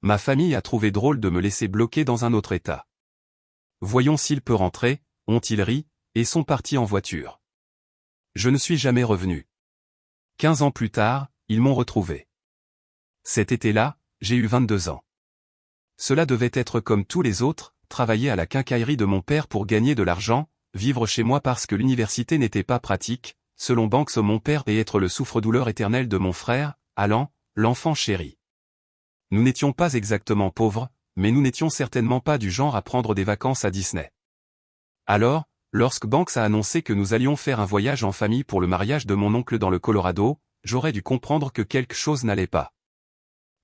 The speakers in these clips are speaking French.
Ma famille a trouvé drôle de me laisser bloqué dans un autre état. Voyons s'il peut rentrer, ont-ils ri, et sont partis en voiture. Je ne suis jamais revenu. 15 ans plus tard, ils m'ont retrouvé. Cet été-là, j'ai eu 22 ans. Cela devait être comme tous les autres, travailler à la quincaillerie de mon père pour gagner de l'argent, vivre chez moi parce que l'université n'était pas pratique, selon Banks mon père et être le souffre-douleur éternel de mon frère, Alan, l'enfant chéri. Nous n'étions pas exactement pauvres, mais nous n'étions certainement pas du genre à prendre des vacances à Disney. Alors, lorsque Banks a annoncé que nous allions faire un voyage en famille pour le mariage de mon oncle dans le Colorado, j'aurais dû comprendre que quelque chose n'allait pas.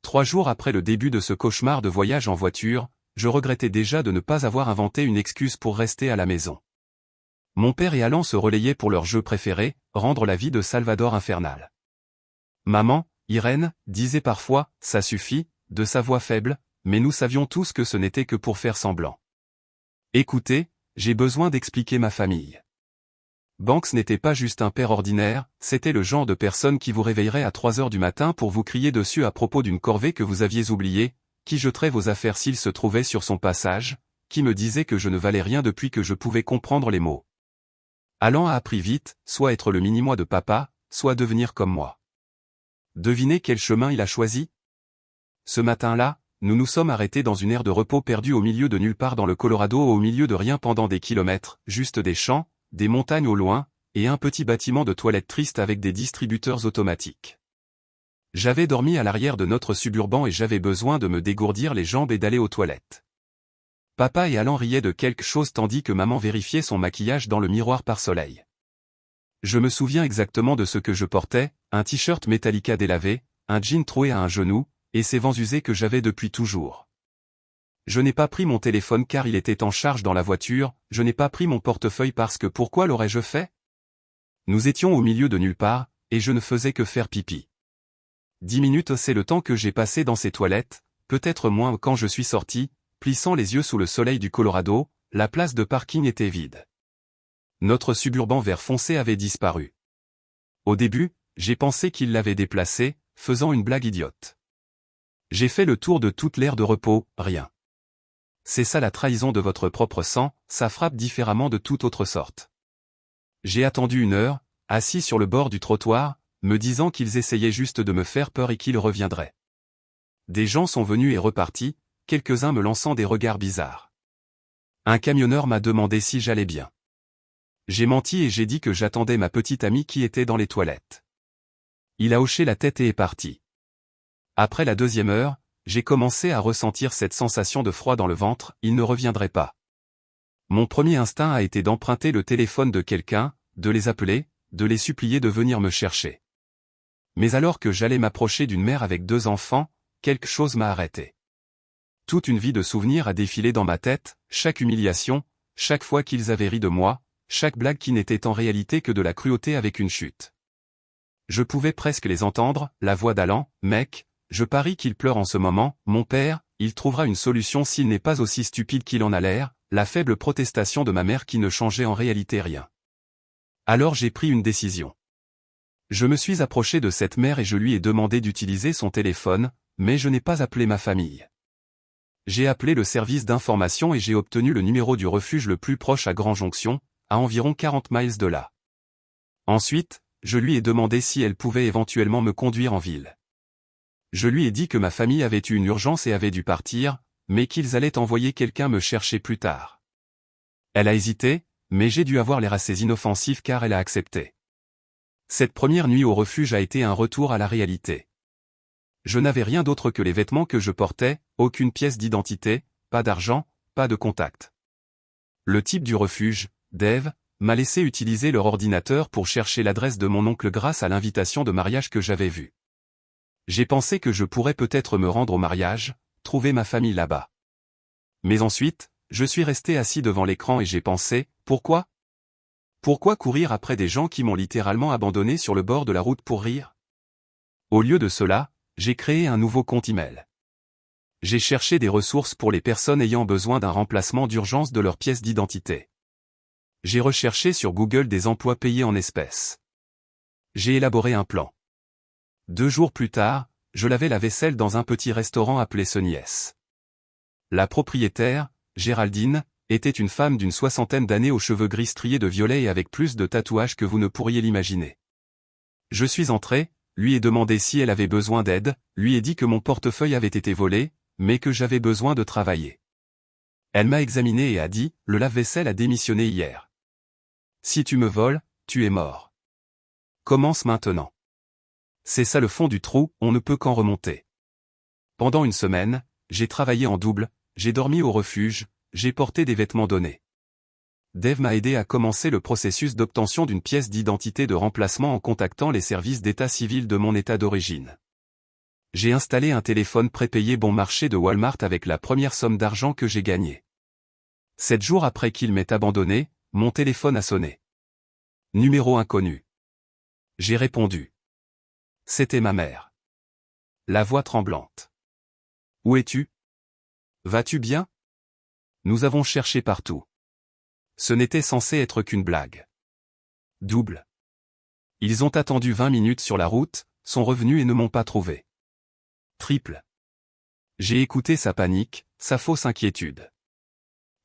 3 jours après le début de ce cauchemar de voyage en voiture, je regrettais déjà de ne pas avoir inventé une excuse pour rester à la maison. Mon père et Alan se relayaient pour leur jeu préféré, rendre la vie de Salvador infernale. Maman, Irène, disait parfois, ça suffit, de sa voix faible, mais nous savions tous que ce n'était que pour faire semblant. Écoutez, j'ai besoin d'expliquer ma famille. Banks n'était pas juste un père ordinaire, c'était le genre de personne qui vous réveillerait à 3 heures du matin pour vous crier dessus à propos d'une corvée que vous aviez oubliée, qui jeterait vos affaires s'il se trouvait sur son passage, qui me disait que je ne valais rien depuis que je pouvais comprendre les mots. Alan a appris vite, soit être le mini-moi de papa, soit devenir comme moi. Devinez quel chemin il a choisi? Ce matin-là, nous nous sommes arrêtés dans une aire de repos perdue au milieu de nulle part dans le Colorado au milieu de rien pendant des kilomètres, juste des champs, des montagnes au loin, et un petit bâtiment de toilettes triste avec des distributeurs automatiques. J'avais dormi à l'arrière de notre suburban et j'avais besoin de me dégourdir les jambes et d'aller aux toilettes. Papa et Alan riaient de quelque chose tandis que maman vérifiait son maquillage dans le miroir par soleil. Je me souviens exactement de ce que je portais, un t-shirt Metallica délavé, un jean troué à un genou, et ces vents usés que j'avais depuis toujours. Je n'ai pas pris mon téléphone car il était en charge dans la voiture, je n'ai pas pris mon portefeuille parce que pourquoi l'aurais-je fait? Nous étions au milieu de nulle part, et je ne faisais que faire pipi. 10 minutes c'est le temps que j'ai passé dans ces toilettes, peut-être moins quand je suis sorti, plissant les yeux sous le soleil du Colorado, la place de parking était vide. Notre suburban vert foncé avait disparu. Au début, j'ai pensé qu'il l'avait déplacé, faisant une blague idiote. J'ai fait le tour de toute l'aire de repos, rien. C'est ça la trahison de votre propre sang, ça frappe différemment de toute autre sorte. J'ai attendu 1 heure, assis sur le bord du trottoir, me disant qu'ils essayaient juste de me faire peur et qu'ils reviendraient. Des gens sont venus et repartis, quelques-uns me lançant des regards bizarres. Un camionneur m'a demandé si j'allais bien. J'ai menti et j'ai dit que j'attendais ma petite amie qui était dans les toilettes. Il a hoché la tête et est parti. Après la 2e heure, j'ai commencé à ressentir cette sensation de froid dans le ventre, il ne reviendrait pas. Mon premier instinct a été d'emprunter le téléphone de quelqu'un, de les appeler, de les supplier de venir me chercher. Mais alors que j'allais m'approcher d'une mère avec 2 enfants, quelque chose m'a arrêté. Toute une vie de souvenirs a défilé dans ma tête, chaque humiliation, chaque fois qu'ils avaient ri de moi, chaque blague qui n'était en réalité que de la cruauté avec une chute. Je pouvais presque les entendre, la voix d'Alan, mec, je parie qu'il pleure en ce moment, mon père, il trouvera une solution s'il n'est pas aussi stupide qu'il en a l'air, la faible protestation de ma mère qui ne changeait en réalité rien. Alors j'ai pris une décision. Je me suis approché de cette mère et je lui ai demandé d'utiliser son téléphone, mais je n'ai pas appelé ma famille. J'ai appelé le service d'information et j'ai obtenu le numéro du refuge le plus proche à Grand Jonction, à environ 40 miles de là. Ensuite, je lui ai demandé si elle pouvait éventuellement me conduire en ville. Je lui ai dit que ma famille avait eu une urgence et avait dû partir, mais qu'ils allaient envoyer quelqu'un me chercher plus tard. Elle a hésité, mais j'ai dû avoir l'air assez inoffensif car elle a accepté. Cette première nuit au refuge a été un retour à la réalité. Je n'avais rien d'autre que les vêtements que je portais, aucune pièce d'identité, pas d'argent, pas de contact. Le type du refuge, Dave, m'a laissé utiliser leur ordinateur pour chercher l'adresse de mon oncle grâce à l'invitation de mariage que j'avais vue. J'ai pensé que je pourrais peut-être me rendre au mariage, trouver ma famille là-bas. Mais ensuite, je suis resté assis devant l'écran et j'ai pensé, pourquoi? Pourquoi courir après des gens qui m'ont littéralement abandonné sur le bord de la route pour rire? Au lieu de cela, j'ai créé un nouveau compte email. J'ai cherché des ressources pour les personnes ayant besoin d'un remplacement d'urgence de leur pièce d'identité. J'ai recherché sur Google des emplois payés en espèces. J'ai élaboré un plan. 2 jours plus tard, je lavais la vaisselle dans un petit restaurant appelé Sunny S. La propriétaire, Géraldine, était une femme d'une 60aine d'années aux cheveux gris striés de violet et avec plus de tatouages que vous ne pourriez l'imaginer. Je suis entré, lui ai demandé si elle avait besoin d'aide, lui ai dit que mon portefeuille avait été volé, mais que j'avais besoin de travailler. Elle m'a examiné et a dit, le lave-vaisselle a démissionné hier. Si tu me voles, tu es mort. Commence maintenant. C'est ça le fond du trou, on ne peut qu'en remonter. Pendant une semaine, j'ai travaillé en double, j'ai dormi au refuge, j'ai porté des vêtements donnés. Dave m'a aidé à commencer le processus d'obtention d'une pièce d'identité de remplacement en contactant les services d'état civil de mon état d'origine. J'ai installé un téléphone prépayé bon marché de Walmart avec la première somme d'argent que j'ai gagnée. 7 jours après qu'il m'ait abandonné, mon téléphone a sonné. Numéro inconnu. J'ai répondu. C'était ma mère. La voix tremblante. Où es-tu? Vas-tu bien? Nous avons cherché partout. Ce n'était censé être qu'une blague. Double. Ils ont attendu 20 minutes sur la route, sont revenus et ne m'ont pas trouvé. Triple. J'ai écouté sa panique, sa fausse inquiétude.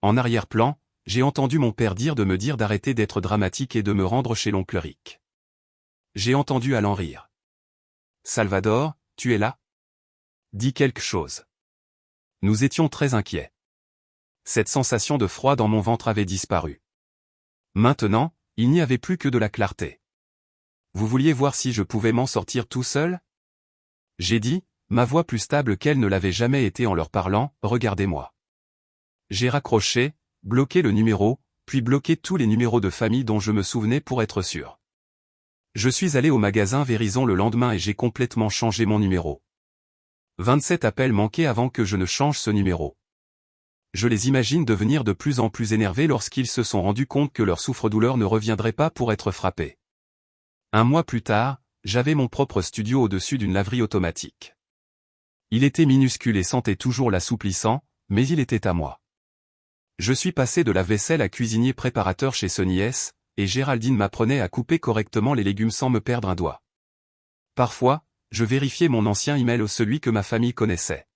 En arrière-plan, j'ai entendu mon père dire de me dire d'arrêter d'être dramatique et de me rendre chez l'oncle Rick. J'ai entendu Alan rire. Salvador, tu es là? Dis quelque chose. Nous étions très inquiets. Cette sensation de froid dans mon ventre avait disparu. Maintenant, il n'y avait plus que de la clarté. Vous vouliez voir si je pouvais m'en sortir tout seul? J'ai dit, ma voix plus stable qu'elle ne l'avait jamais été en leur parlant, regardez-moi. J'ai raccroché, bloqué le numéro, puis bloqué tous les numéros de famille dont je me souvenais pour être sûr. Je suis allé au magasin Verizon le lendemain et j'ai complètement changé mon numéro. 27 appels manqués avant que je ne change ce numéro. Je les imagine devenir de plus en plus énervés lorsqu'ils se sont rendus compte que leur souffre-douleur ne reviendrait pas pour être frappé. Un mois plus tard, j'avais mon propre studio au-dessus d'une laverie automatique. Il était minuscule et sentait toujours l'assouplissant, mais il était à moi. Je suis passé de lave-vaisselle à cuisinier préparateur chez Sunny S, et Géraldine m'apprenait à couper correctement les légumes sans me perdre un doigt. Parfois, je vérifiais mon ancien email ou celui que ma famille connaissait.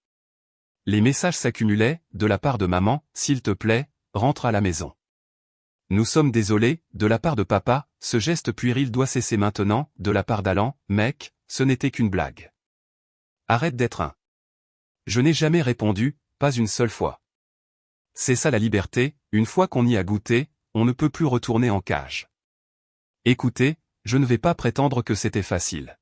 Les messages s'accumulaient, de la part de maman, s'il te plaît, rentre à la maison. Nous sommes désolés, de la part de papa, ce geste puéril doit cesser maintenant, de la part d'Alan, mec, ce n'était qu'une blague. Arrête d'être un. Je n'ai jamais répondu, pas une seule fois. C'est ça la liberté, une fois qu'on y a goûté, on ne peut plus retourner en cage. Écoutez, je ne vais pas prétendre que c'était facile.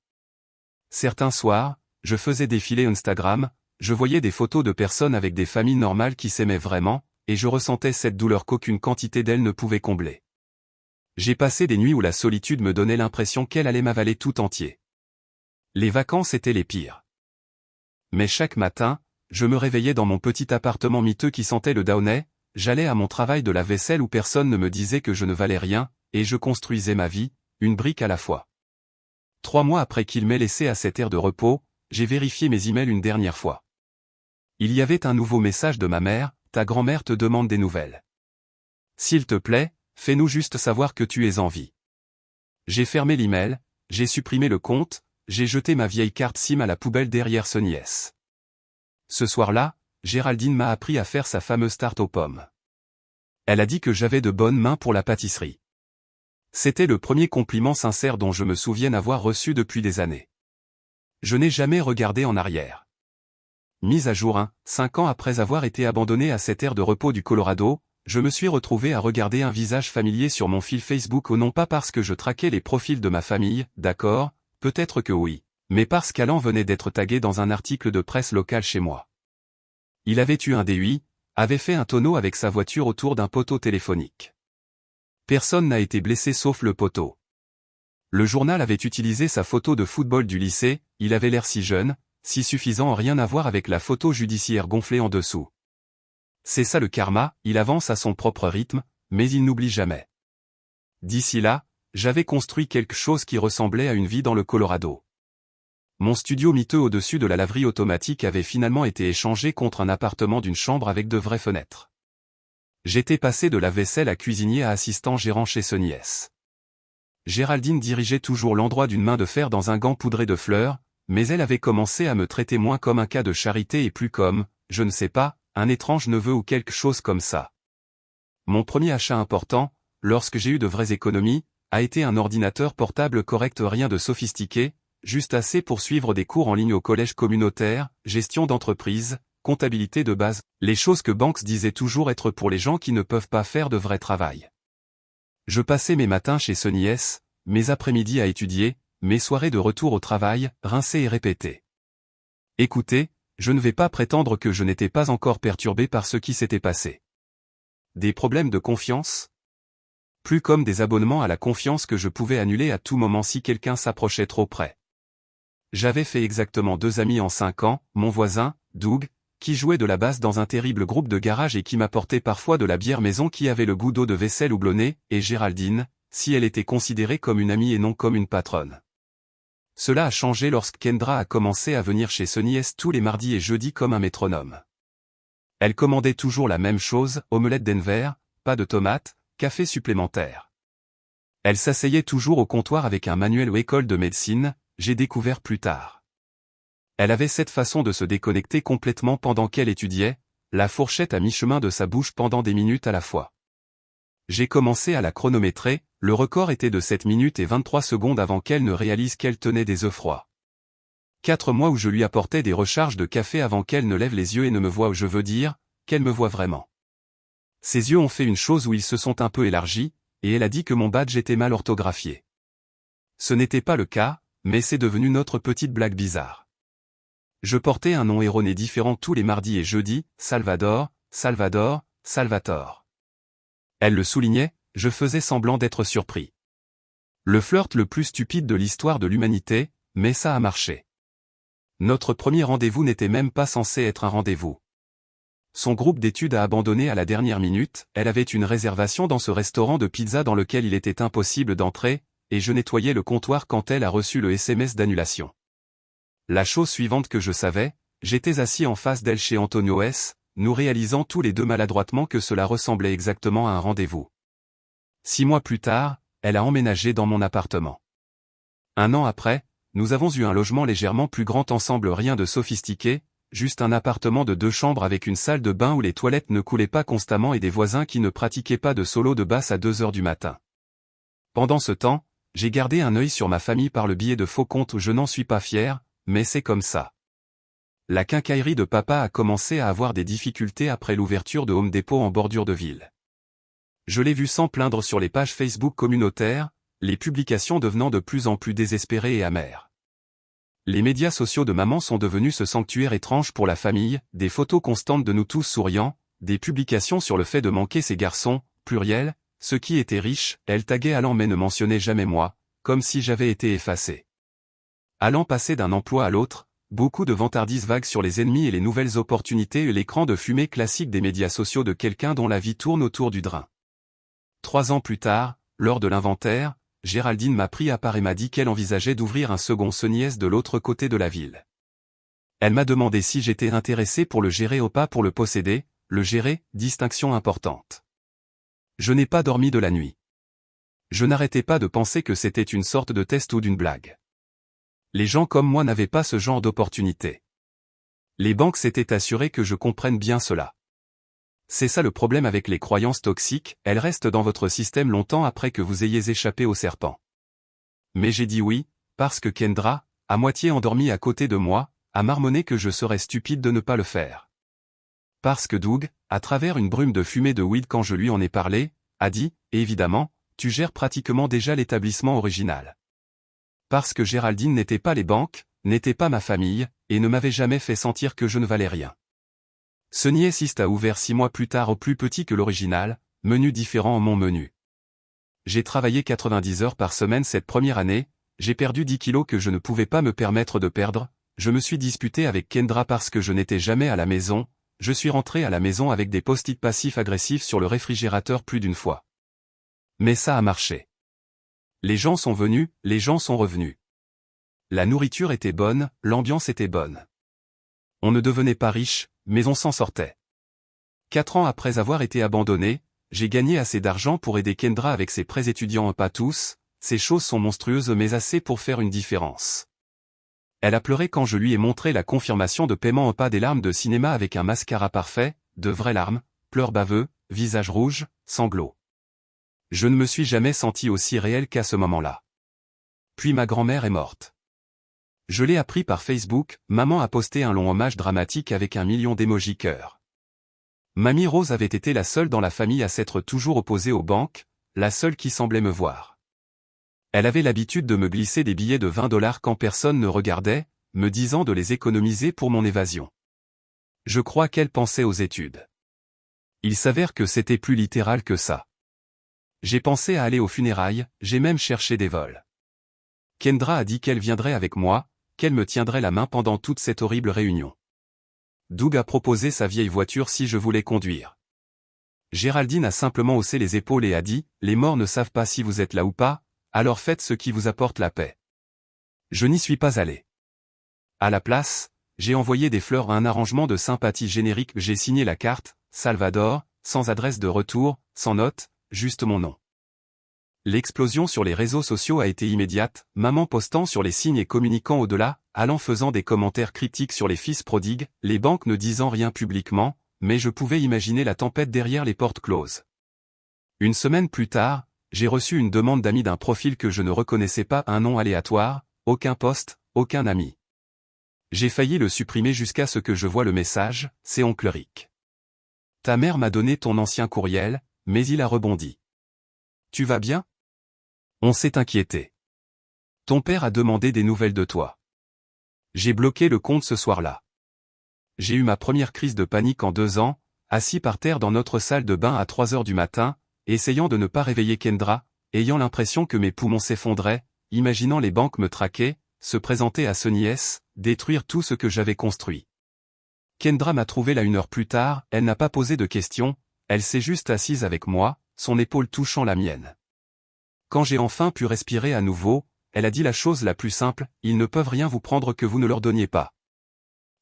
Certains soirs, je faisais défiler Instagram, je voyais des photos de personnes avec des familles normales qui s'aimaient vraiment, et je ressentais cette douleur qu'aucune quantité d'elle ne pouvait combler. J'ai passé des nuits où la solitude me donnait l'impression qu'elle allait m'avaler tout entier. Les vacances étaient les pires. Mais chaque matin, je me réveillais dans mon petit appartement miteux qui sentait le Downey, j'allais à mon travail de la vaisselle où personne ne me disait que je ne valais rien, et je construisais ma vie, une brique à la fois. 3 mois après qu'il m'ait laissé à cette ère de repos, j'ai vérifié mes emails une dernière fois. Il y avait un nouveau message de ma mère, ta grand-mère te demande des nouvelles. S'il te plaît, fais-nous juste savoir que tu es en vie. J'ai fermé l'email, j'ai supprimé le compte, j'ai jeté ma vieille carte SIM à la poubelle derrière Sunny S. Ce soir-là, Géraldine m'a appris à faire sa fameuse tarte aux pommes. Elle a dit que j'avais de bonnes mains pour la pâtisserie. C'était le premier compliment sincère dont je me souvienne avoir reçu depuis des années. Je n'ai jamais regardé en arrière. Mise à jour 5 ans après avoir été abandonné à cette aire de repos du Colorado, je me suis retrouvé à regarder un visage familier sur mon fil Facebook non pas parce que je traquais les profils de ma famille, d'accord, peut-être que oui, mais parce qu'Alan venait d'être tagué dans un article de presse locale chez moi. Il avait eu un DUI, avait fait un tonneau avec sa voiture autour d'un poteau téléphonique. Personne n'a été blessé sauf le poteau. Le journal avait utilisé sa photo de football du lycée, il avait l'air si jeune, si suffisant rien à voir avec la photo judiciaire gonflée en dessous. C'est ça le karma, il avance à son propre rythme, mais il n'oublie jamais. D'ici là, j'avais construit quelque chose qui ressemblait à une vie dans le Colorado. Mon studio miteux au-dessus de la laverie automatique avait finalement été échangé contre un appartement d'une chambre avec de vraies fenêtres. J'étais passé de la vaisselle à cuisinier à assistant gérant chez Sunny S. Géraldine dirigeait toujours l'endroit d'une main de fer dans un gant poudré de fleurs, mais elle avait commencé à me traiter moins comme un cas de charité et plus comme, je ne sais pas, un étrange neveu ou quelque chose comme ça. Mon premier achat important, lorsque j'ai eu de vraies économies, a été un ordinateur portable correct, rien de sophistiqué, juste assez pour suivre des cours en ligne au collège communautaire, gestion d'entreprise, comptabilité de base, les choses que Banks disait toujours être pour les gens qui ne peuvent pas faire de vrai travail. Je passais mes matins chez Sony S, mes après-midi à étudier, mes soirées de retour au travail, rincer et répéter. Écoutez, je ne vais pas prétendre que je n'étais pas encore perturbé par ce qui s'était passé. Des problèmes de confiance ? Plus comme des abonnements à la confiance que je pouvais annuler à tout moment si quelqu'un s'approchait trop près. J'avais fait exactement 2 amis en 5 ans, mon voisin, Doug, qui jouait de la basse dans un terrible groupe de garage et qui m'apportait parfois de la bière maison qui avait le goût d'eau de vaisselle houblonnée, et Géraldine, si elle était considérée comme une amie et non comme une patronne. Cela a changé lorsque Kendra a commencé à venir chez Sony S tous les mardis et jeudis comme un métronome. Elle commandait toujours la même chose, omelette Denver, pas de tomates, café supplémentaire. Elle s'asseyait toujours au comptoir avec un manuel ou école de médecine, j'ai découvert plus tard. Elle avait cette façon de se déconnecter complètement pendant qu'elle étudiait, la fourchette à mi-chemin de sa bouche pendant des minutes à la fois. J'ai commencé à la chronométrer, le record était de 7 minutes et 23 secondes avant qu'elle ne réalise qu'elle tenait des œufs froids. 4 mois où je lui apportais des recharges de café avant qu'elle ne lève les yeux et ne me voie, je veux dire, qu'elle me voit vraiment. Ses yeux ont fait une chose où ils se sont un peu élargis, et elle a dit que mon badge était mal orthographié. Ce n'était pas le cas, mais c'est devenu notre petite blague bizarre. Je portais un nom erroné différent tous les mardis et jeudis, Salvador, Salvador, Salvatore. Elle le soulignait, je faisais semblant d'être surpris. Le flirt le plus stupide de l'histoire de l'humanité, mais ça a marché. Notre premier rendez-vous n'était même pas censé être un rendez-vous. Son groupe d'études a abandonné à la dernière minute, elle avait une réservation dans ce restaurant de pizza dans lequel il était impossible d'entrer, et je nettoyais le comptoir quand elle a reçu le SMS d'annulation. La chose suivante que je savais, j'étais assis en face d'elle chez Antonio S, nous réalisant tous les deux maladroitement que cela ressemblait exactement à un rendez-vous. 6 mois plus tard, elle a emménagé dans mon appartement. 1 an après, nous avons eu un logement légèrement plus grand ensemble, rien de sophistiqué, juste un appartement de 2 chambres avec une salle de bain où les toilettes ne coulaient pas constamment et des voisins qui ne pratiquaient pas de solo de basse à 2 heures du matin. Pendant ce temps, j'ai gardé un œil sur ma famille par le biais de faux comptes où je n'en suis pas fier, mais c'est comme ça. La quincaillerie de papa a commencé à avoir des difficultés après l'ouverture de Home Depot en bordure de ville. Je l'ai vu s'en plaindre sur les pages Facebook communautaires, les publications devenant de plus en plus désespérées et amères. Les médias sociaux de maman sont devenus ce sanctuaire étrange pour la famille, des photos constantes de nous tous souriants, des publications sur le fait de manquer ces garçons, pluriel, ceux qui étaient riches, elle taguait Alan mais ne mentionnait jamais moi, comme si j'avais été effacé. Allant passer d'un emploi à l'autre, beaucoup de vantardises vagues sur les ennemis et les nouvelles opportunités et l'écran de fumée classique des médias sociaux de quelqu'un dont la vie tourne autour du drain. 3 ans plus tard, lors de l'inventaire, Géraldine m'a pris à part et m'a dit qu'elle envisageait d'ouvrir un second Sony S de l'autre côté de la ville. Elle m'a demandé si j'étais intéressé pour le gérer ou pas pour le posséder, le gérer, distinction importante. Je n'ai pas dormi de la nuit. Je n'arrêtais pas de penser que c'était une sorte de test ou d'une blague. Les gens comme moi n'avaient pas ce genre d'opportunité. Les banques s'étaient assurées que je comprenne bien cela. C'est ça le problème avec les croyances toxiques, elles restent dans votre système longtemps après que vous ayez échappé au serpent. Mais j'ai dit oui, parce que Kendra, à moitié endormie à côté de moi, a marmonné que je serais stupide de ne pas le faire. Parce que Doug, à travers une brume de fumée de weed quand je lui en ai parlé, a dit, évidemment, tu gères pratiquement déjà l'établissement original. Parce que Géraldine n'était pas les banques, n'était pas ma famille, et ne m'avait jamais fait sentir que je ne valais rien. Sony S a ouvert 6 mois plus tard au plus petit que l'original, menu différent en mon menu. J'ai travaillé 90 heures par semaine cette première année, j'ai perdu 10 kilos que je ne pouvais pas me permettre de perdre, je me suis disputé avec Kendra parce que je n'étais jamais à la maison, je suis rentré à la maison avec des post-it passifs-agressifs sur le réfrigérateur plus d'une fois. Mais ça a marché. Les gens sont venus, les gens sont revenus. La nourriture était bonne, l'ambiance était bonne. On ne devenait pas riche, mais on s'en sortait. 4 ans après avoir été abandonné, j'ai gagné assez d'argent pour aider Kendra avec ses prêts étudiants, pas tous, ces choses sont monstrueuses mais assez pour faire une différence. Elle a pleuré quand je lui ai montré la confirmation de paiement, pas des larmes de cinéma avec un mascara parfait, de vraies larmes, pleurs baveux, visage rouge, sanglots. Je ne me suis jamais senti aussi réel qu'à ce moment-là. Puis ma grand-mère est morte. Je l'ai appris par Facebook, maman a posté un long hommage dramatique avec 1 million d'émojis cœur. Mamie Rose avait été la seule dans la famille à s'être toujours opposée aux banques, la seule qui semblait me voir. Elle avait l'habitude de me glisser des billets de 20 $ quand personne ne regardait, me disant de les économiser pour mon évasion. Je crois qu'elle pensait aux études. Il s'avère que c'était plus littéral que ça. J'ai pensé à aller aux funérailles, j'ai même cherché des vols. Kendra a dit qu'elle viendrait avec moi, qu'elle me tiendrait la main pendant toute cette horrible réunion. Doug a proposé sa vieille voiture si je voulais conduire. Géraldine a simplement haussé les épaules et a dit « Les morts ne savent pas si vous êtes là ou pas, alors faites ce qui vous apporte la paix. » Je n'y suis pas allé. À la place, j'ai envoyé des fleurs à un arrangement de sympathie générique, j'ai signé la carte, Salvador, sans adresse de retour, sans note, juste mon nom. L'explosion sur les réseaux sociaux a été immédiate, maman postant sur les signes et communiquant au-delà, allant faisant des commentaires critiques sur les fils prodigues, les banques ne disant rien publiquement, mais je pouvais imaginer la tempête derrière les portes closes. Une semaine plus tard, j'ai reçu une demande d'amis d'un profil que je ne reconnaissais pas, un nom aléatoire, aucun poste, aucun ami. J'ai failli le supprimer jusqu'à ce que je voie le message, c'est oncle Rick. Ta mère m'a donné ton ancien courriel, mais il a rebondi. Tu vas bien ? On s'est inquiété. Ton père a demandé des nouvelles de toi. J'ai bloqué le compte ce soir-là. J'ai eu ma première crise de panique en 2 ans, assis par terre dans notre salle de bain à 3 heures du matin, essayant de ne pas réveiller Kendra, ayant l'impression que mes poumons s'effondraient, imaginant les banques me traquer, se présenter à Sunny S, détruire tout ce que j'avais construit. Kendra m'a trouvé là 1 heure plus tard, elle n'a pas posé de questions, elle s'est juste assise avec moi, son épaule touchant la mienne. Quand j'ai enfin pu respirer à nouveau, elle a dit la chose la plus simple, ils ne peuvent rien vous prendre que vous ne leur donniez pas.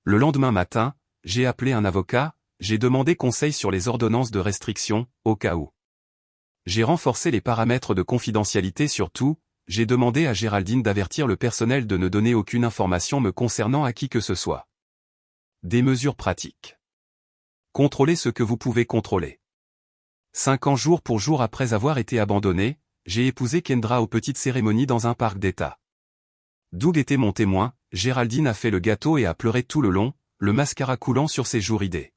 Le lendemain matin, j'ai appelé un avocat, j'ai demandé conseil sur les ordonnances de restriction, au cas où. J'ai renforcé les paramètres de confidentialité sur tout, j'ai demandé à Géraldine d'avertir le personnel de ne donner aucune information me concernant à qui que ce soit. Des mesures pratiques. Contrôlez ce que vous pouvez contrôler. 5 ans jour pour jour après avoir été abandonné, j'ai épousé Kendra aux petites cérémonies dans un parc d'État. Doug était mon témoin, Géraldine a fait le gâteau et a pleuré tout le long, le mascara coulant sur ses joues ridées.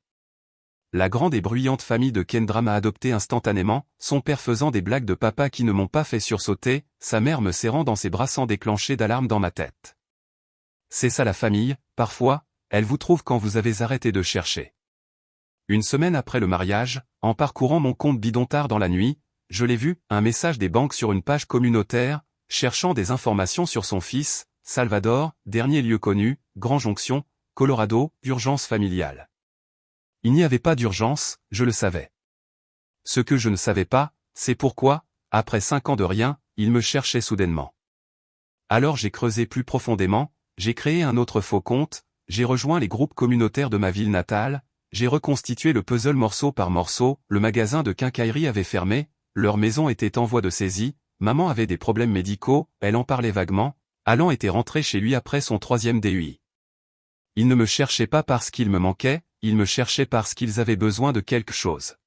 La grande et bruyante famille de Kendra m'a adopté instantanément, son père faisant des blagues de papa qui ne m'ont pas fait sursauter, sa mère me serrant dans ses bras sans déclencher d'alarme dans ma tête. C'est ça la famille, parfois, elle vous trouve quand vous avez arrêté de chercher. Une semaine après le mariage, en parcourant mon compte bidon dans la nuit, je l'ai vu, un message des banques sur une page communautaire, cherchant des informations sur son fils, Salvador, dernier lieu connu, Grand Jonction, Colorado, urgence familiale. Il n'y avait pas d'urgence, je le savais. Ce que je ne savais pas, c'est pourquoi, après 5 ans de rien, il me cherchait soudainement. Alors j'ai creusé plus profondément, j'ai créé un autre faux compte, j'ai rejoint les groupes communautaires de ma ville natale, j'ai reconstitué le puzzle morceau par morceau, le magasin de quincaillerie avait fermé, leur maison était en voie de saisie, maman avait des problèmes médicaux, elle en parlait vaguement, Alan était rentré chez lui après son 3e DUI. Ils ne me cherchaient pas parce qu'il me manquait, ils me cherchaient parce qu'ils avaient besoin de quelque chose.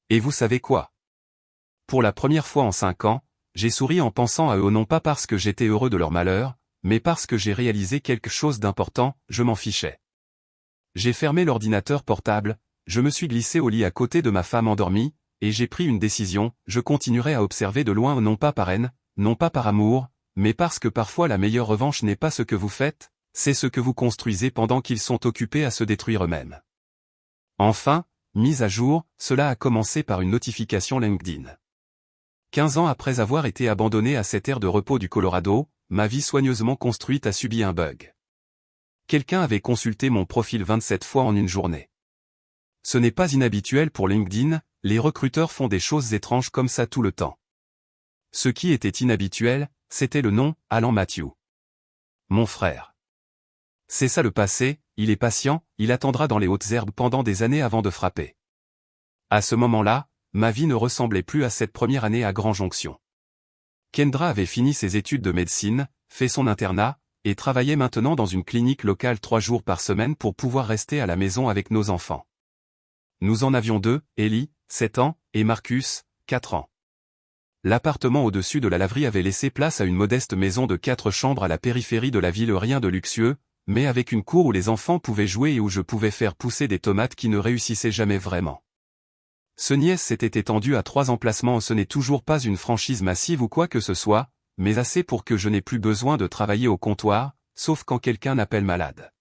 Et vous savez quoi ? Pour la première fois en 5 ans, j'ai souri en pensant à eux non pas parce que j'étais heureux de leur malheur, mais parce que j'ai réalisé quelque chose d'important, je m'en fichais. J'ai fermé l'ordinateur portable, je me suis glissé au lit à côté de ma femme endormie, et j'ai pris une décision, je continuerai à observer de loin non pas par haine, non pas par amour, mais parce que parfois la meilleure revanche n'est pas ce que vous faites, c'est ce que vous construisez pendant qu'ils sont occupés à se détruire eux-mêmes. Enfin, mise à jour, cela a commencé par une notification LinkedIn. 15 ans après avoir été abandonné à cette aire de repos du Colorado, ma vie soigneusement construite a subi un bug. Quelqu'un avait consulté mon profil 27 fois en une journée. Ce n'est pas inhabituel pour LinkedIn, les recruteurs font des choses étranges comme ça tout le temps. Ce qui était inhabituel, c'était le nom, Alan Matthew. Mon frère. C'est ça le passé, il est patient, il attendra dans les hautes herbes pendant des années avant de frapper. À ce moment-là, ma vie ne ressemblait plus à cette première année à Grand Jonction. Kendra avait fini ses études de médecine, fait son internat, et travaillait maintenant dans une clinique locale 3 jours par semaine pour pouvoir rester à la maison avec nos enfants. Nous en avions 2, Ellie, 7 ans, et Marcus, 4 ans. L'appartement au-dessus de la laverie avait laissé place à une modeste maison de 4 chambres à la périphérie de la ville, rien de luxueux, mais avec une cour où les enfants pouvaient jouer et où je pouvais faire pousser des tomates qui ne réussissaient jamais vraiment. Sonies s'était étendu à 3 emplacements. Ce n'est toujours pas une franchise massive ou quoi que ce soit, mais assez pour que je n'ai plus besoin de travailler au comptoir, sauf quand quelqu'un appelle malade.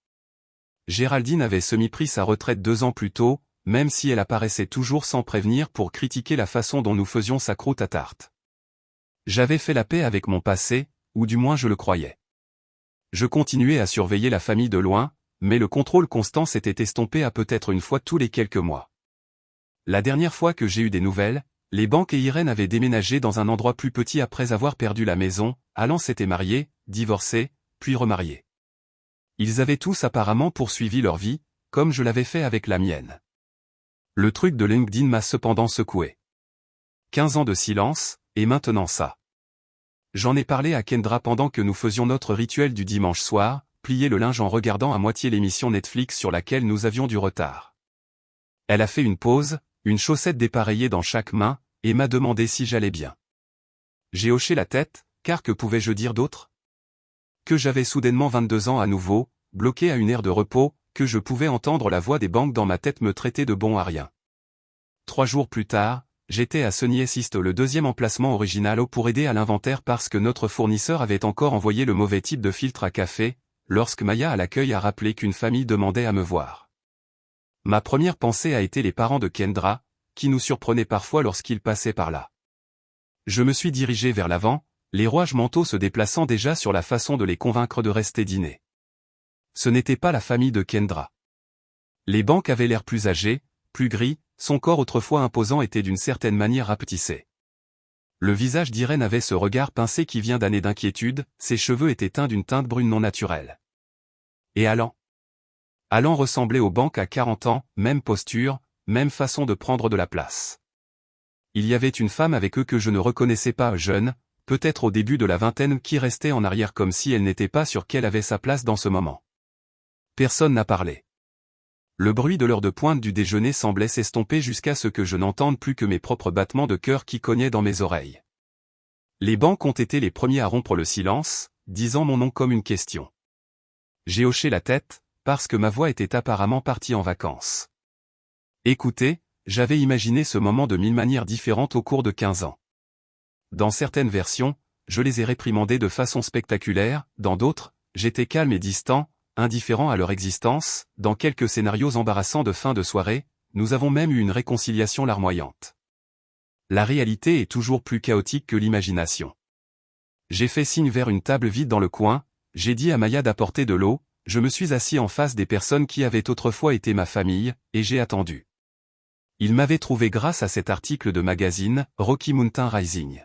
Géraldine avait semi-pris sa retraite 2 ans plus tôt, même si elle apparaissait toujours sans prévenir pour critiquer la façon dont nous faisions sa croûte à tarte. J'avais fait la paix avec mon passé, ou du moins je le croyais. Je continuais à surveiller la famille de loin, mais le contrôle constant s'était estompé à peut-être une fois tous les quelques mois. La dernière fois que j'ai eu des nouvelles, les Banks et Irène avaient déménagé dans un endroit plus petit après avoir perdu la maison. Alan s'était marié, divorcé, puis remarié. Ils avaient tous apparemment poursuivi leur vie, comme je l'avais fait avec la mienne. Le truc de LinkedIn m'a cependant secoué. 15 ans de silence, et maintenant ça. J'en ai parlé à Kendra pendant que nous faisions notre rituel du dimanche soir, plier le linge en regardant à moitié l'émission Netflix sur laquelle nous avions du retard. Elle a fait une pause, une chaussette dépareillée dans chaque main, et m'a demandé si j'allais bien. J'ai hoché la tête, car que pouvais-je dire d'autre? Que j'avais soudainement 22 ans à nouveau, bloqué à une aire de repos, que je pouvais entendre la voix des Banks dans ma tête me traiter de bon à rien. 3 jours plus tard, j'étais à Sonies East, le 2e emplacement original pour aider à l'inventaire parce que notre fournisseur avait encore envoyé le mauvais type de filtre à café, lorsque Maya à l'accueil a rappelé qu'une famille demandait à me voir. Ma première pensée a été les parents de Kendra, qui nous surprenaient parfois lorsqu'ils passaient par là. Je me suis dirigé vers l'avant, les rouages mentaux se déplaçant déjà sur la façon de les convaincre de rester dîner. Ce n'était pas la famille de Kendra. Les Banks avaient l'air plus âgés, plus gris, son corps autrefois imposant était d'une certaine manière rapetissé. Le visage d'Irène avait ce regard pincé qui vient d'années d'inquiétude, ses cheveux étaient teints d'une teinte brune non naturelle. Et Alan? Alan ressemblait aux Banks à 40 ans, même posture, même façon de prendre de la place. Il y avait une femme avec eux que je ne reconnaissais pas, jeune, peut-être au début de la vingtaine, qui restait en arrière comme si elle n'était pas sûre qu'elle avait sa place dans ce moment. Personne n'a parlé. Le bruit de l'heure de pointe du déjeuner semblait s'estomper jusqu'à ce que je n'entende plus que mes propres battements de cœur qui cognaient dans mes oreilles. Les Banks ont été les premiers à rompre le silence, disant mon nom comme une question. J'ai hoché la tête, parce que ma voix était apparemment partie en vacances. Écoutez, j'avais imaginé ce moment de 1000 manières différentes au cours de 15 ans. Dans certaines versions, je les ai réprimandés de façon spectaculaire, dans d'autres, j'étais calme et distant, indifférent à leur existence. Dans quelques scénarios embarrassants de fin de soirée, nous avons même eu une réconciliation larmoyante. La réalité est toujours plus chaotique que l'imagination. J'ai fait signe vers une table vide dans le coin, j'ai dit à Maya d'apporter de l'eau, je me suis assis en face des personnes qui avaient autrefois été ma famille, et j'ai attendu. Ils m'avaient trouvé grâce à cet article de magazine, Rocky Mountain Rising.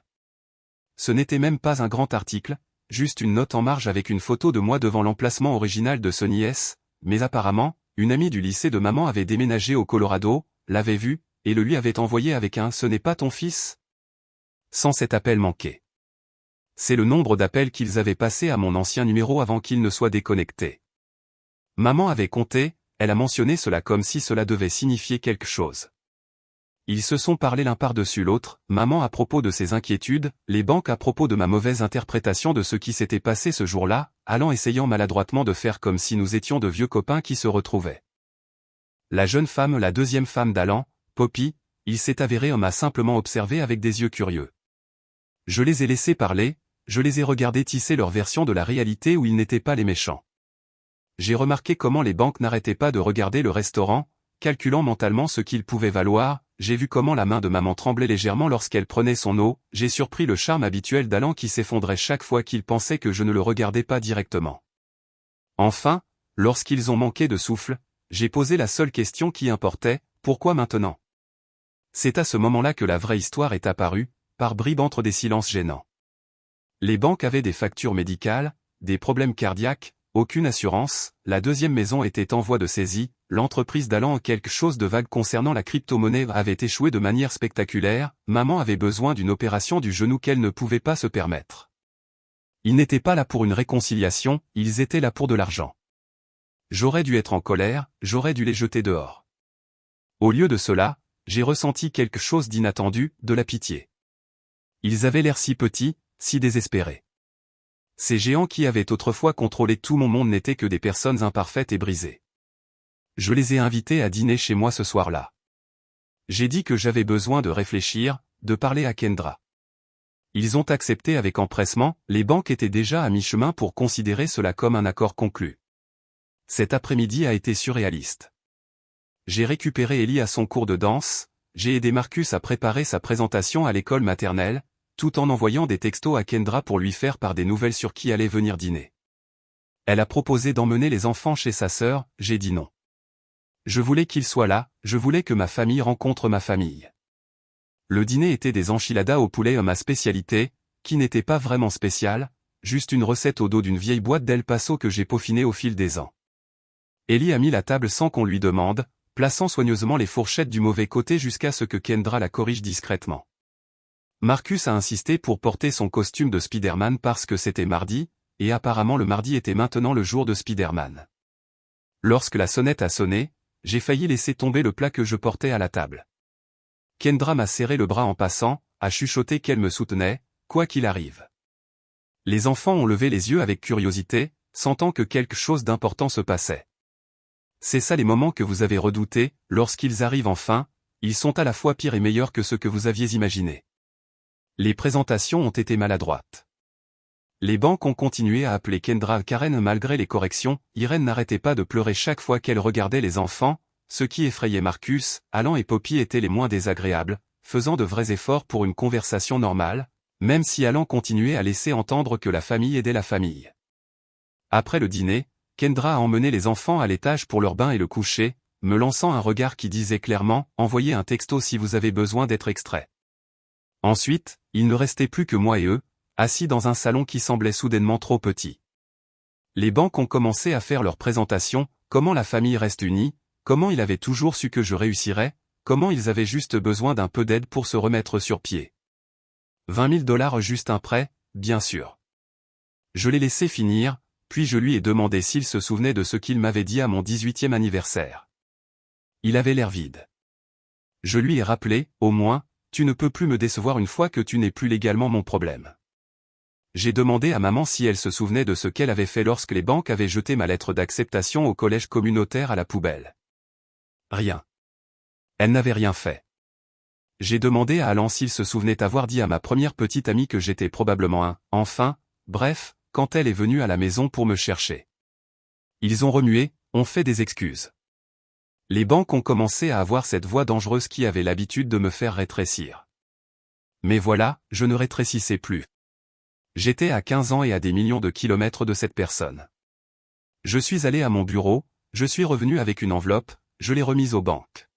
Ce n'était même pas un grand article, juste une note en marge avec une photo de moi devant l'emplacement original de Sonies, mais apparemment, une amie du lycée de maman avait déménagé au Colorado, l'avait vu, et le lui avait envoyé avec un « Ce n'est pas ton fils ?» Sans cet appel manqué. C'est le nombre d'appels qu'ils avaient passés à mon ancien numéro avant qu'il ne soit déconnecté. Maman avait compté, elle a mentionné cela comme si cela devait signifier quelque chose. Ils se sont parlé l'un par-dessus l'autre, maman à propos de ses inquiétudes, les Banks à propos de ma mauvaise interprétation de ce qui s'était passé ce jour-là, Alan essayant maladroitement de faire comme si nous étions de vieux copains qui se retrouvaient. La jeune femme, la deuxième femme d'Alan, Poppy, il s'est avéré m'a simplement observé avec des yeux curieux. Je les ai laissés parler, je les ai regardés tisser leur version de la réalité où ils n'étaient pas les méchants. J'ai remarqué comment les Banks n'arrêtaient pas de regarder le restaurant, calculant mentalement ce qu'il pouvait valoir. J'ai vu comment la main de maman tremblait légèrement lorsqu'elle prenait son eau, j'ai surpris le charme habituel d'Alan qui s'effondrait chaque fois qu'il pensait que je ne le regardais pas directement. Enfin, lorsqu'ils ont manqué de souffle, j'ai posé la seule question qui importait, pourquoi maintenant? C'est à ce moment-là que la vraie histoire est apparue, par bribes entre des silences gênants. Les Banks avaient des factures médicales, des problèmes cardiaques, aucune assurance, la deuxième maison était en voie de saisie, l'entreprise d'Alan quelque chose de vague concernant la crypto-monnaie avait échoué de manière spectaculaire, maman avait besoin d'une opération du genou qu'elle ne pouvait pas se permettre. Ils n'étaient pas là pour une réconciliation, ils étaient là pour de l'argent. J'aurais dû être en colère, j'aurais dû les jeter dehors. Au lieu de cela, j'ai ressenti quelque chose d'inattendu, de la pitié. Ils avaient l'air si petits, si désespérés. Ces géants qui avaient autrefois contrôlé tout mon monde n'étaient que des personnes imparfaites et brisées. Je les ai invités à dîner chez moi ce soir-là. J'ai dit que j'avais besoin de réfléchir, de parler à Kendra. Ils ont accepté avec empressement, les banques étaient déjà à mi-chemin pour considérer cela comme un accord conclu. Cet après-midi a été surréaliste. J'ai récupéré Ellie à son cours de danse, j'ai aidé Marcus à préparer sa présentation à l'école maternelle, tout en envoyant des textos à Kendra pour lui faire part des nouvelles sur qui allait venir dîner. Elle a proposé d'emmener les enfants chez sa sœur, j'ai dit non. Je voulais qu'ils soient là, je voulais que ma famille rencontre ma famille. Le dîner était des enchiladas au poulet ma spécialité, qui n'était pas vraiment spéciale, juste une recette au dos d'une vieille boîte d'El Paso que j'ai peaufinée au fil des ans. Ellie a mis la table sans qu'on lui demande, plaçant soigneusement les fourchettes du mauvais côté jusqu'à ce que Kendra la corrige discrètement. Marcus a insisté pour porter son costume de Spider-Man parce que c'était mardi, et apparemment le mardi était maintenant le jour de Spider-Man. Lorsque la sonnette a sonné, j'ai failli laisser tomber le plat que je portais à la table. Kendra m'a serré le bras en passant, a chuchoté qu'elle me soutenait, quoi qu'il arrive. Les enfants ont levé les yeux avec curiosité, sentant que quelque chose d'important se passait. C'est ça les moments que vous avez redoutés, lorsqu'ils arrivent enfin, ils sont à la fois pires et meilleurs que ce que vous aviez imaginé. Les présentations ont été maladroites. Les banques ont continué à appeler Kendra Karen malgré les corrections, Irène n'arrêtait pas de pleurer chaque fois qu'elle regardait les enfants, ce qui effrayait Marcus, Alan et Poppy étaient les moins désagréables, faisant de vrais efforts pour une conversation normale, même si Alan continuait à laisser entendre que la famille aidait la famille. Après le dîner, Kendra a emmené les enfants à l'étage pour leur bain et le coucher, me lançant un regard qui disait clairement « Envoyez un texto si vous avez besoin d'être extrait ». Ensuite, il ne restait plus que moi et eux, assis dans un salon qui semblait soudainement trop petit. Les banques ont commencé à faire leur présentation, comment la famille reste unie, comment ils avaient toujours su que je réussirais, comment ils avaient juste besoin d'un peu d'aide pour se remettre sur pied. 20 000 $ juste un prêt, bien sûr. Je l'ai laissé finir, puis je lui ai demandé s'il se souvenait de ce qu'il m'avait dit à mon 18e anniversaire. Il avait l'air vide. Je lui ai rappelé, au moins, tu ne peux plus me décevoir une fois que tu n'es plus légalement mon problème. J'ai demandé à maman si elle se souvenait de ce qu'elle avait fait lorsque les banques avaient jeté ma lettre d'acceptation au collège communautaire à la poubelle. Rien. Elle n'avait rien fait. J'ai demandé à Alan s'il se souvenait avoir dit à ma première petite amie que j'étais probablement un « enfin », bref, quand elle est venue à la maison pour me chercher. Ils ont remué, ont fait des excuses. Les banques ont commencé à avoir cette voix dangereuse qui avait l'habitude de me faire rétrécir. Mais voilà, je ne rétrécissais plus. J'étais à 15 ans et à des millions de kilomètres de cette personne. Je suis allé à mon bureau, je suis revenu avec une enveloppe, je l'ai remise aux banques.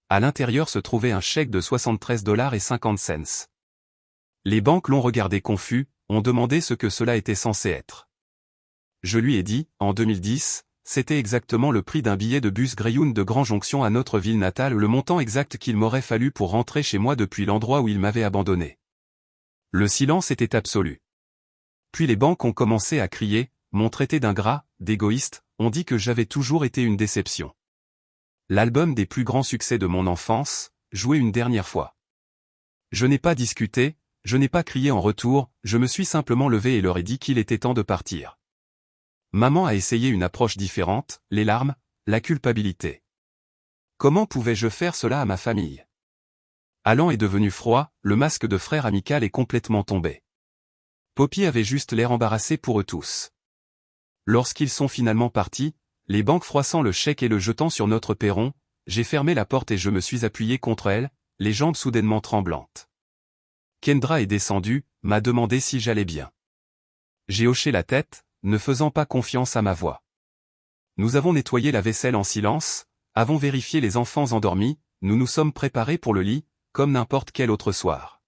À l'intérieur se trouvait un chèque de 73,50 $. Les banques l'ont regardé confus, ont demandé ce que cela était censé être. Je lui ai dit, en 2010, c'était exactement le prix d'un billet de bus Greyhound de Grand Jonction à notre ville natale, le montant exact qu'il m'aurait fallu pour rentrer chez moi depuis l'endroit où il m'avait abandonné. Le silence était absolu. Puis les banques ont commencé à crier, m'ont traité d'ingrat, d'égoïste, ont dit que j'avais toujours été une déception. L'album des plus grands succès de mon enfance, joué une dernière fois. Je n'ai pas discuté, je n'ai pas crié en retour, je me suis simplement levé et leur ai dit qu'il était temps de partir. Maman a essayé une approche différente, les larmes, la culpabilité. Comment pouvais-je faire cela à ma famille? Alan est devenu froid, le masque de frère amical est complètement tombé. Poppy avait juste l'air embarrassé pour eux tous. Lorsqu'ils sont finalement partis, les banques froissant le chèque et le jetant sur notre perron, j'ai fermé la porte et je me suis appuyé contre elle, les jambes soudainement tremblantes. Kendra est descendue, m'a demandé si j'allais bien. J'ai hoché la tête, ne faisant pas confiance à ma voix. Nous avons nettoyé la vaisselle en silence, avons vérifié les enfants endormis, nous nous sommes préparés pour le lit, comme n'importe quel autre soir.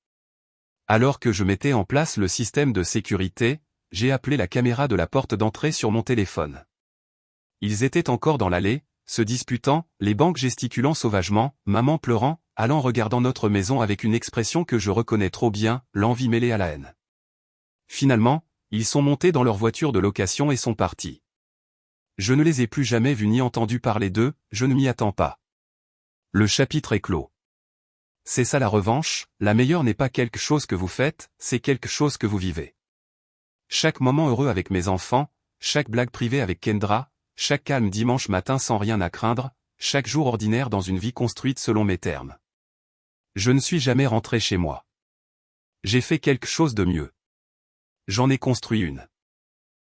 Alors que je mettais en place le système de sécurité, j'ai appelé la caméra de la porte d'entrée sur mon téléphone. Ils étaient encore dans l'allée, se disputant, les banques gesticulant sauvagement, maman pleurant, Alan regardant notre maison avec une expression que je reconnais trop bien, l'envie mêlée à la haine. Finalement, Ils sont montés dans leur voiture de location et sont partis. Je ne les ai plus jamais vus ni entendu parler d'eux, je ne m'y attends pas. Le chapitre est clos. C'est ça la revanche, la meilleure n'est pas quelque chose que vous faites, c'est quelque chose que vous vivez. Chaque moment heureux avec mes enfants, chaque blague privée avec Kendra, chaque calme dimanche matin sans rien à craindre, chaque jour ordinaire dans une vie construite selon mes termes. Je ne suis jamais rentré chez moi. J'ai fait quelque chose de mieux. J'en ai construit une.